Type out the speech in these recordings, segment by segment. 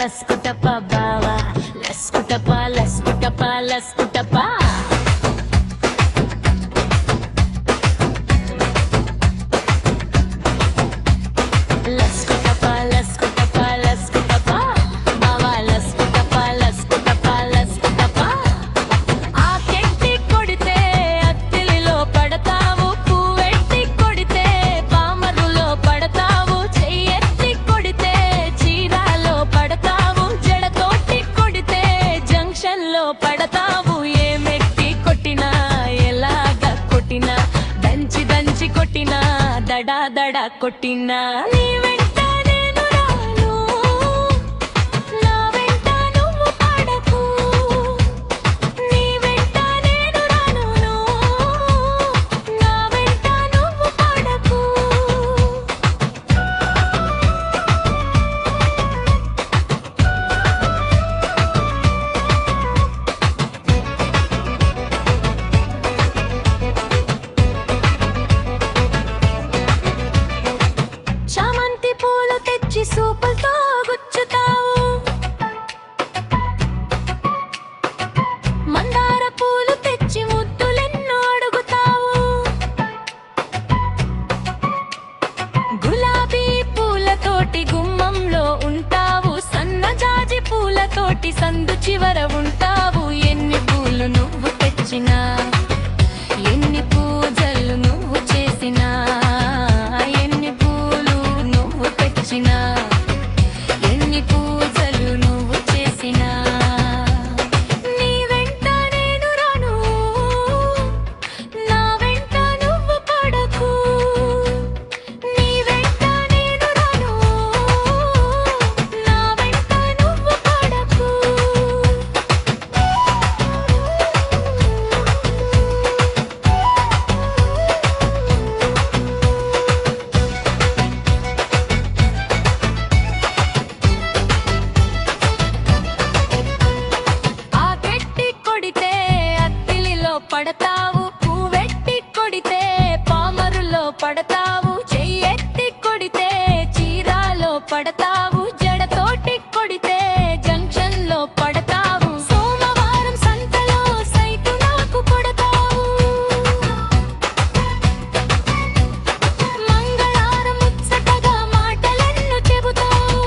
లస్కుటపా బావా లస్కుటపా లస్కుటపా లస్కుటపా లస్కుటపా లస్కుటపా లస్కుటపా బావా లస్కుటపా లస్కుటపా లస్కుటపా ఆకెట్టి కొడితే అత్తిలిలో పడతావు పువ్వెట్టి కొడితే పామరులో పడతావు చెయ్యెత్తి కొడితే చీరాలో పడతావు జడతోటి కొడితే జంక్షన్ లో పడతావు ఏమెట్టి కొట్టినా ఎలాగా కొట్టినా దంచి దంచి కొట్టినా దడా దడా కొట్టినా నీ వెంట నేను రాను నా వెంట నువ్వు పడకు నీ వెంట నేను రాను నా వెంట నువ్వు పడకు చామంతి పూలు తెచ్చి సూపులతో గుచ్చుతావు మందార పూలు తెచ్చి ముద్దులెన్నో అడుగుతావు గులాబీ పూలతోటి గుమ్మంలో ఉంటావు సన్నజాజి పూలతోటి సందు చివర ఉంటావు ఎన్ని పూలు నువ్వు తెచ్చినా ఎన్ని పూజలు నువ్వు చేసినా ఎన్ని పూలు నువ్వు తెచ్చినా ఎన్ని పూజలు నువ్వు చేసినా నీ వెంట నేను రాను నా వెంట నువ్వు పడకు నీ వెంట నేను రాను నా వెంట నువ్వు పడకు ఆకెట్టి కొడితే అత్తిలిలో పడతావు పువ్వెట్టి కొడితే పామరులో పడతావు చెయ్యెత్తి కొడితే చీరాలో పడతావు జడతోటి కొడితే జంక్షన్ లో పడతావు సోమవారం సంతలో సైటు నాకు కొడతావు మంగళవారం ముచ్చటగా మాటలెన్నో చెబుతావు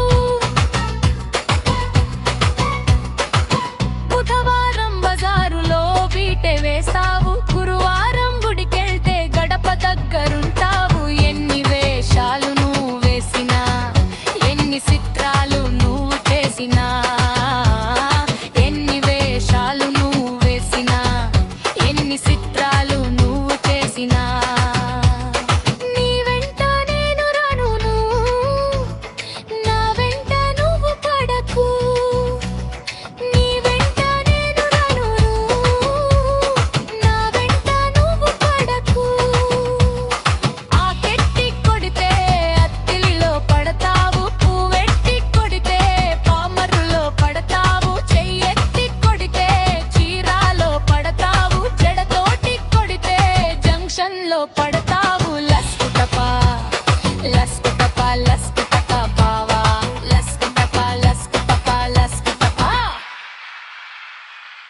బుధవారం బజారులో బీటె వేస్తావు గురువారం గుడికెళ్తే గడప దగ్గరుంటావు ఎన్ని వేషాలు నువ్వు వేసినా ఎన్ని చిత్రాలు నువ్వు చేసినా